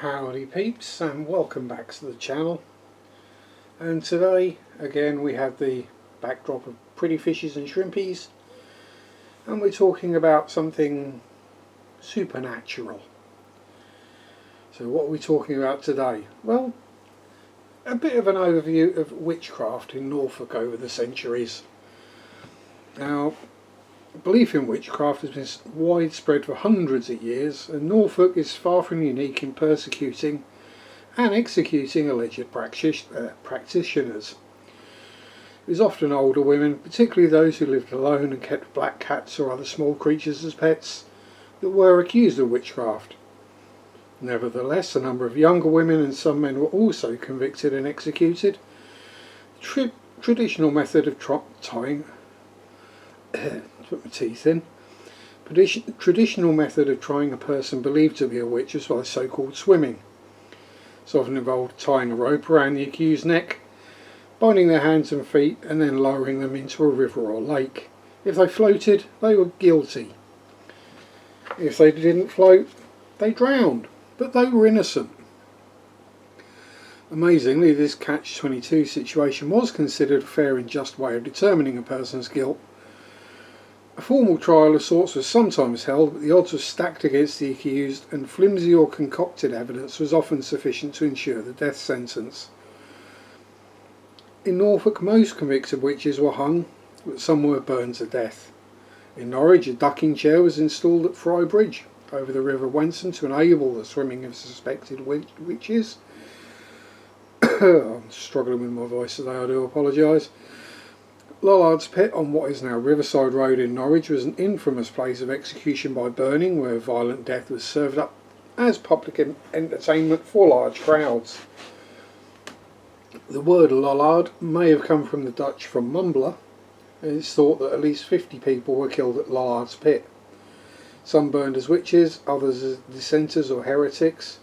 Howdy peeps, and welcome back to the channel. And today again we have the backdrop of pretty fishes and shrimpies, and we're talking about something supernatural. So what are we talking about today? Well, a bit of an overview of witchcraft in Norfolk over the centuries. Now, belief in witchcraft has been widespread for hundreds of years, and Norfolk is far from unique in persecuting and executing alleged practitioners. It was often older women, particularly those who lived alone and kept black cats or other small creatures as pets, that were accused of witchcraft. Nevertheless, a number of younger women and some men were also convicted and executed. Traditional method of tying put my teeth in. Traditional method of trying a person believed to be a witch was by so-called swimming. This often involved tying a rope around the accused's neck, binding their hands and feet, and then lowering them into a river or lake. If they floated, they were guilty. If they didn't float, they drowned, but they were innocent. Amazingly, this catch-22 situation was considered a fair and just way of determining a person's guilt. A formal trial of sorts was sometimes held, but the odds were stacked against the accused, and flimsy or concocted evidence was often sufficient to ensure the death sentence. In Norfolk, most convicted witches were hung, but some were burned to death. In Norwich, a ducking chair was installed at Fry Bridge over the River Wensum to enable the swimming of suspected witches. I'm struggling with my voice today, I do apologise. Lollard's Pit on what is now Riverside Road in Norwich was an infamous place of execution by burning, where violent death was served up as public entertainment for large crowds. The word Lollard may have come from the Dutch from mumbler, and it's thought that at least 50 people were killed at Lollard's Pit. Some burned as witches, others as dissenters or heretics.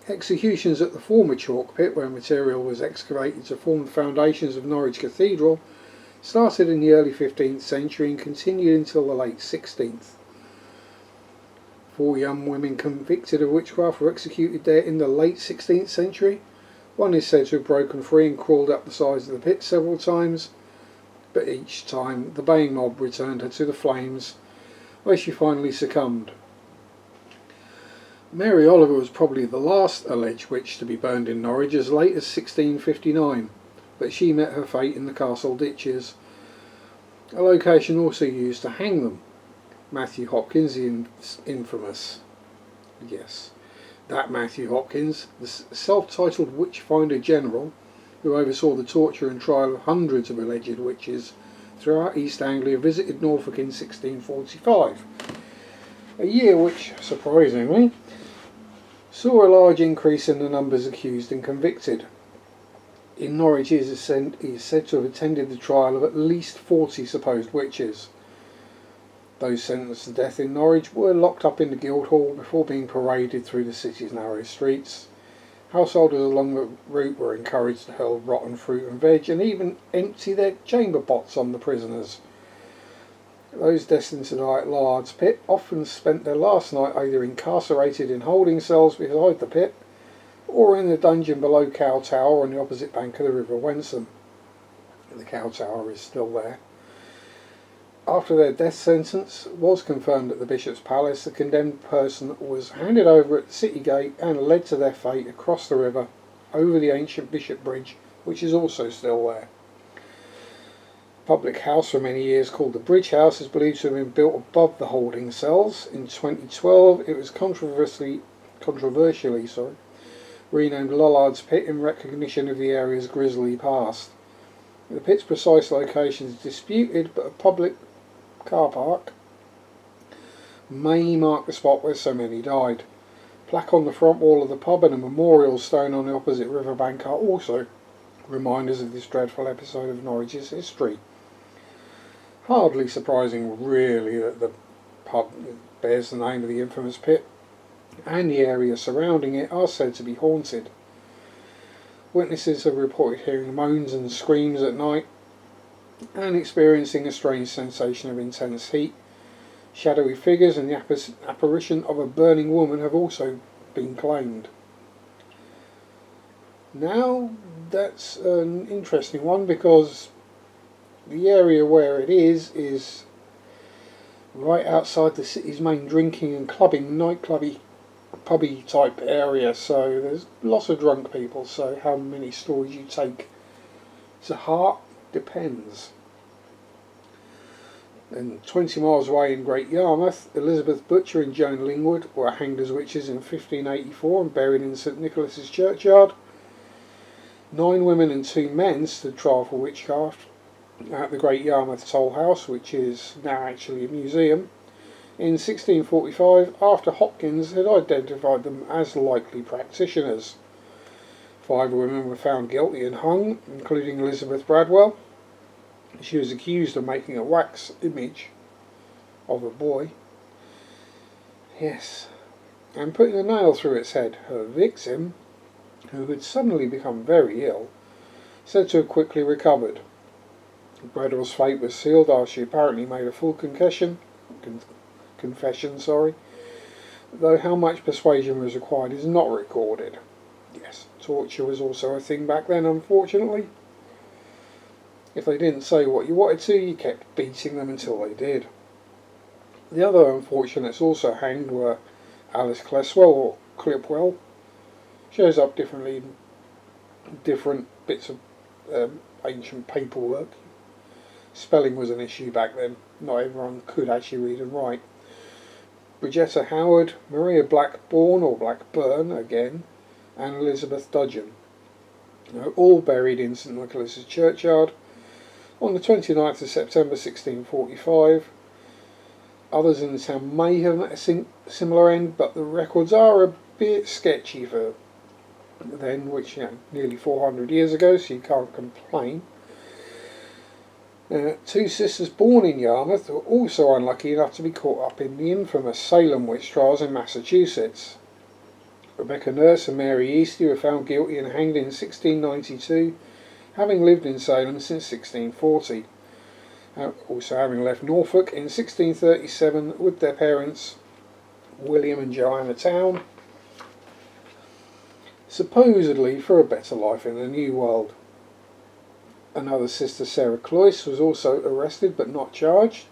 Executions at the former chalk pit, where material was excavated to form the foundations of Norwich Cathedral, started in the early 15th century and continued until the late 16th. 4 young women convicted of witchcraft were executed there in the late 16th century. One is said to have broken free and crawled up the sides of the pit several times, but each time the baying mob returned her to the flames, where she finally succumbed. Mary Oliver was probably the last alleged witch to be burned in Norwich as late as 1659. But she met her fate in the castle ditches, a location also used to hang them. Matthew Hopkins, the infamous, yes, that Matthew Hopkins, the self-titled witch-finder general, who oversaw the torture and trial of hundreds of alleged witches throughout East Anglia, visited Norfolk in 1645, a year which, surprisingly, saw a large increase in the numbers accused and convicted. In Norwich, he is said to have attended the trial of at least 40 supposed witches. Those sentenced to death in Norwich were locked up in the Guildhall before being paraded through the city's narrow streets. Householders along the route were encouraged to hurl rotten fruit and veg, and even empty their chamber pots on the prisoners. Those destined to die at Lollard's Pit often spent their last night either incarcerated in holding cells beside the pit, or in the dungeon below Cow Tower on the opposite bank of the River Wensum. The Cow Tower is still there. After their death sentence was confirmed at the Bishop's Palace, the condemned person was handed over at the city gate and led to their fate across the river, over the ancient Bishop Bridge, which is also still there. A public house for many years called the Bridge House is believed to have been built above the holding cells. In 2012 it was controversially renamed Lollard's Pit in recognition of the area's grisly past. The pit's precise location is disputed, but a public car park may mark the spot where so many died. A plaque on the front wall of the pub and a memorial stone on the opposite riverbank are also reminders of this dreadful episode of Norwich's history. Hardly surprising, really, that the pub bears the name of the infamous pit, and the area surrounding it are said to be haunted. Witnesses have reported hearing moans and screams at night and experiencing a strange sensation of intense heat. Shadowy figures and the apparition of a burning woman have also been claimed. Now, that's an interesting one because the area where it is right outside the city's main drinking and clubbing, nightclubby, pubby type area, so there's lots of drunk people, so how many stories you take to heart depends. And 20 miles away in Great Yarmouth, Elizabeth Butcher and Joan Lingwood were hanged as witches in 1584 and buried in St Nicholas's churchyard. 9 women and 2 men stood trial for witchcraft at the Great Yarmouth Toll House, which is now actually a museum, in 1645, after Hopkins had identified them as likely practitioners. 5 women were found guilty and hung, including Elizabeth Bradwell. She was accused of making a wax image of a boy. Yes. And putting a nail through its head. Her victim, who had suddenly become very ill, said to have quickly recovered. Bradwell's fate was sealed after she apparently made a full confession, though how much persuasion was required is not recorded. Yes, torture was also a thing back then, unfortunately. If they didn't say what you wanted to, you kept beating them until they did. The other unfortunates also hanged were Alice Cleswell, or Clipwell. Shows up differently in different bits of ancient paperwork. Spelling was an issue back then. Not everyone could actually read and write. Bridgetta Howard, Maria Blackburn, or Blackburn again, and Elizabeth Dudgeon. They're all buried in St Nicholas's churchyard on the 29th of September 1645. Others in the town may have met a similar end, but the records are a bit sketchy for then, which, nearly 400 years ago, so you can't complain. 2 sisters born in Yarmouth were also unlucky enough to be caught up in the infamous Salem witch trials in Massachusetts. Rebecca Nurse and Mary Easty were found guilty and hanged in 1692, having lived in Salem since 1640, also having left Norfolk in 1637 with their parents William and Joanna Town, supposedly for a better life in the New World. Another sister, Sarah Cloyce, was also arrested but not charged.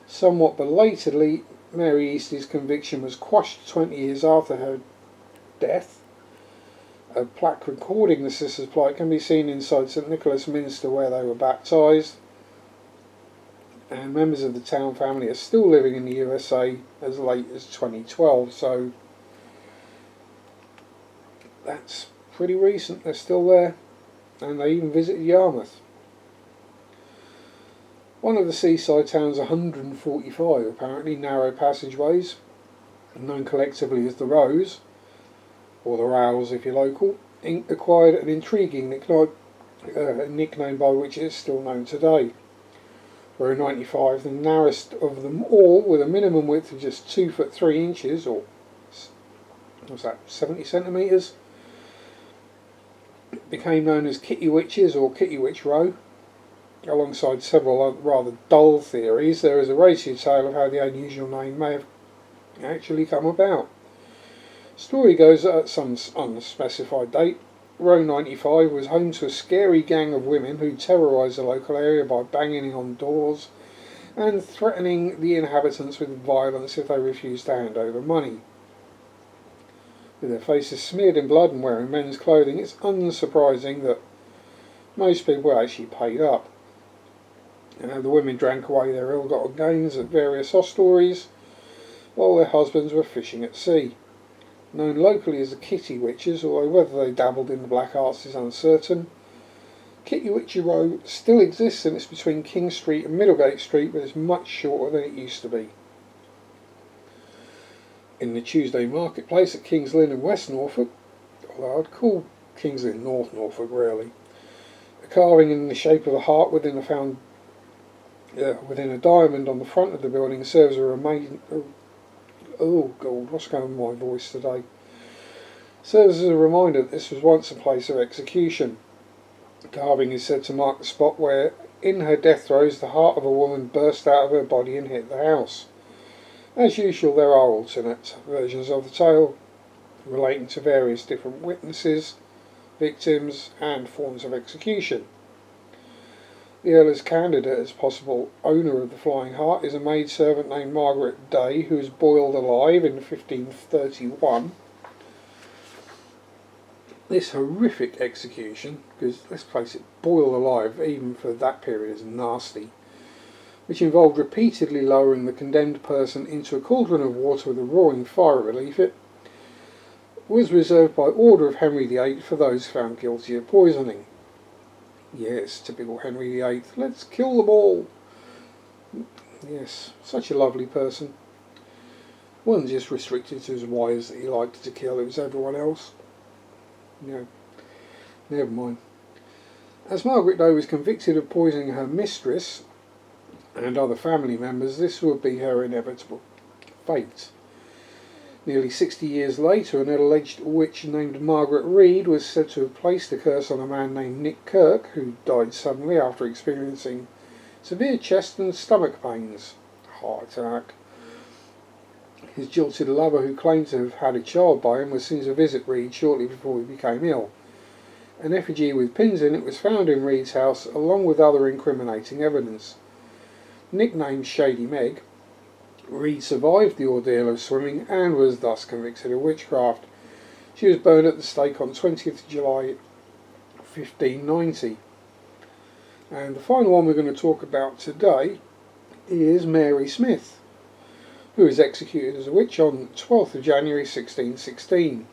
Somewhat belatedly, Mary Easty's conviction was quashed 20 years after her death. A plaque recording the sisters' plight can be seen inside St Nicholas Minster where they were baptised, and members of the town family are still living in the USA as late as 2012, so that's pretty recent. They're still there, and they even visited Yarmouth. One of the seaside towns, 145 apparently, narrow passageways, known collectively as the Rows, or the Rows if you're local, acquired an intriguing nickname by which it is still known today. Row 95, the narrowest of them all, with a minimum width of just 2 foot 3 inches, or what's that, 70 centimetres, became known as Kitty Witches or Kitty Witch Row. Alongside several rather dull theories, there is a racy tale of how the unusual name may have actually come about. Story goes that at some unspecified date, Row 95 was home to a scary gang of women who terrorised the local area by banging on doors and threatening the inhabitants with violence if they refused to hand over money. With their faces smeared in blood and wearing men's clothing, it's unsurprising that most people actually paid up. The women drank away their ill-gotten gains at various hostelries, while their husbands were fishing at sea. Known locally as the Kitty Witches, although whether they dabbled in the black arts is uncertain, Kitty Witch Row still exists, and it's between King Street and Middlegate Street, but it's much shorter than it used to be. In the Tuesday marketplace at King's Lynn in West Norfolk, although I'd call King's Lynn North Norfolk really, a carving in the shape of a heart within a diamond on the front of the building serves a reminder. Oh God, what's going on with my voice today? Serves as a reminder that this was once a place of execution. The carving is said to mark the spot where, in her death throes, the heart of a woman burst out of her body and hit the house. As usual, there are alternate versions of the tale relating to various different witnesses victims and forms of execution. The earliest candidate as possible owner of the Flying Hart is a maidservant named Margaret Day, who was boiled alive in 1531. This horrific execution, because let's face it, boiled alive even for that period is nasty, which involved repeatedly lowering the condemned person into a cauldron of water with a roaring fire to relieve it, was reserved by order of Henry VIII for those found guilty of poisoning. Yes, typical Henry VIII. Let's kill them all. Yes, such a lovely person. Wasn't just restricted to his wives that he liked to kill, it was everyone else. No, never mind. As Margaret Day was convicted of poisoning her mistress and other family members, this would be her inevitable fate. Nearly 60 years later, an alleged witch named Margaret Reed was said to have placed a curse on a man named Nick Kirk, who died suddenly after experiencing severe chest and stomach pains. Heart attack. His jilted lover, who claimed to have had a child by him, was seen to visit Reed shortly before he became ill. An effigy with pins in it was found in Reed's house, along with other incriminating evidence. Nicknamed Shady Meg, Reed survived the ordeal of swimming and was thus convicted of witchcraft. She was burned at the stake on 20th July 1590. And the final one we're going to talk about today is Mary Smith, who was executed as a witch on 12th of January 1616.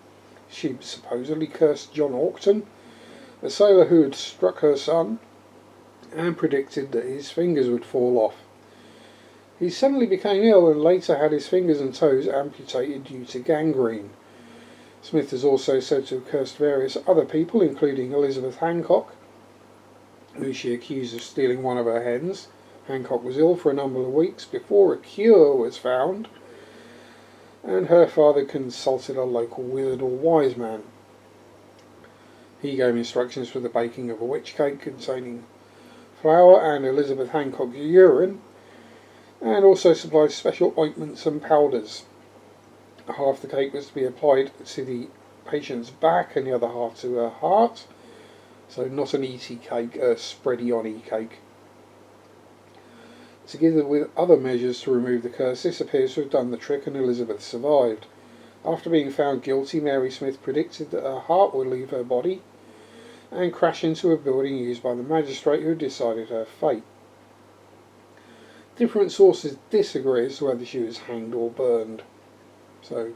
She supposedly cursed John Hopkins, a sailor who had struck her son, and predicted that his fingers would fall off. He suddenly became ill and later had his fingers and toes amputated due to gangrene. Smith is also said to have cursed various other people, including Elizabeth Hancock, who she accused of stealing one of her hens. Hancock was ill for a number of weeks before a cure was found, and her father consulted a local wizard or wise man. He gave instructions for the baking of a witch cake containing flour and Elizabeth Hancock's urine, and also supplied special ointments and powders. Half the cake was to be applied to the patient's back and the other half to her heart, so not an eaty cake, a spready-on-y cake. Together with other measures to remove the curse, this appears to have done the trick, and Elizabeth survived. After being found guilty, Mary Smith predicted that her heart would leave her body and crash into a building used by the magistrate who decided her fate. Different sources disagree as to whether she was hanged or burned. So,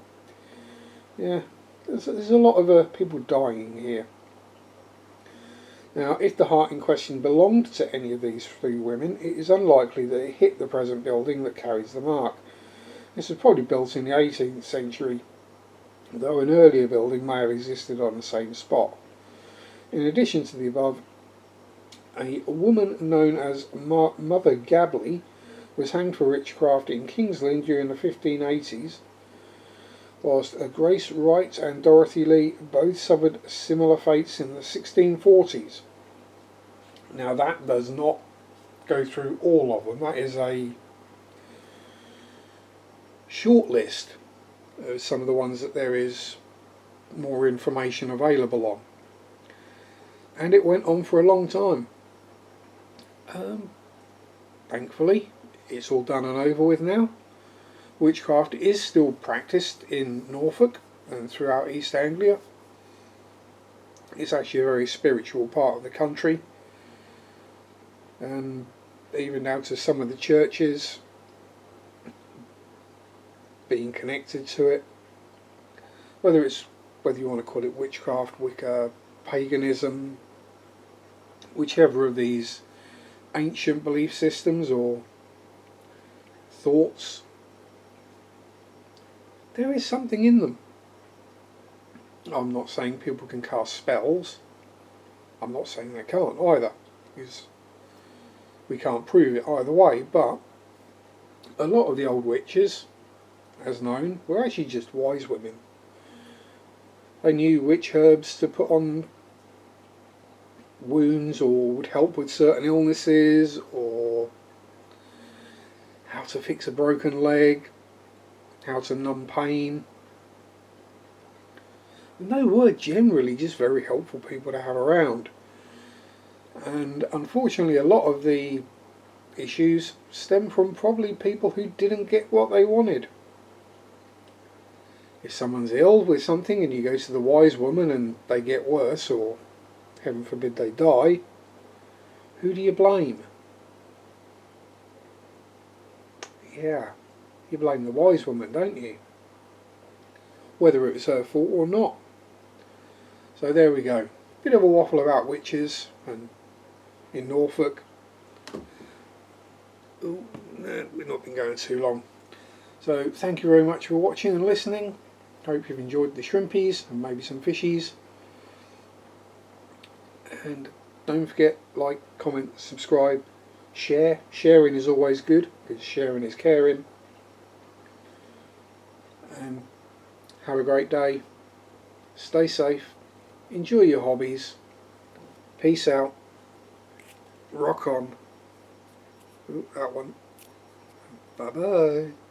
yeah, there's a lot of people dying here. Now, if the heart in question belonged to any of these three women, it is unlikely that it hit the present building that carries the mark. This was probably built in the 18th century, though an earlier building may have existed on the same spot. In addition to the above, a woman known as Mother Gabley was hanged for witchcraft in King's Lynn during the 1580s, whilst Grace Wright and Dorothy Lee both suffered similar fates in the 1640s. Now that does not go through all of them. That is a short list of some of the ones that there is more information available on. And it went on for a long time. Thankfully, it's all done and over with now. Witchcraft is still practiced in Norfolk and throughout East Anglia. It's actually a very spiritual part of the country, and even down to some of the churches being connected to it. Whether you want to call it witchcraft, Wicca, paganism, whichever of these ancient belief systems or thoughts, there is something in them. I'm not saying people can cast spells. I'm not saying they can't either, because we can't prove it either way, but a lot of the old witches, as known, were actually just wise women. They knew which herbs to put on wounds, or would help with certain illnesses, or how to fix a broken leg, how to numb pain. And they were generally just very helpful people to have around. And unfortunately, a lot of the issues stem from probably people who didn't get what they wanted. If someone's ill with something and you go to the wise woman and they get worse, or heaven forbid they die, who do you blame? Yeah, you blame the wise woman, don't you? Whether it was her fault or not. So there we go. Bit of a waffle about witches and in Norfolk. Ooh, no, we've not been going too long. So thank you very much for watching and listening. Hope you've enjoyed the shrimpies and maybe some fishies. And don't forget, like, comment, subscribe, share. Sharing is always good, because sharing is caring. And have a great day. Stay safe. Enjoy your hobbies. Peace out. Rock on. Ooh, that one. Bye bye.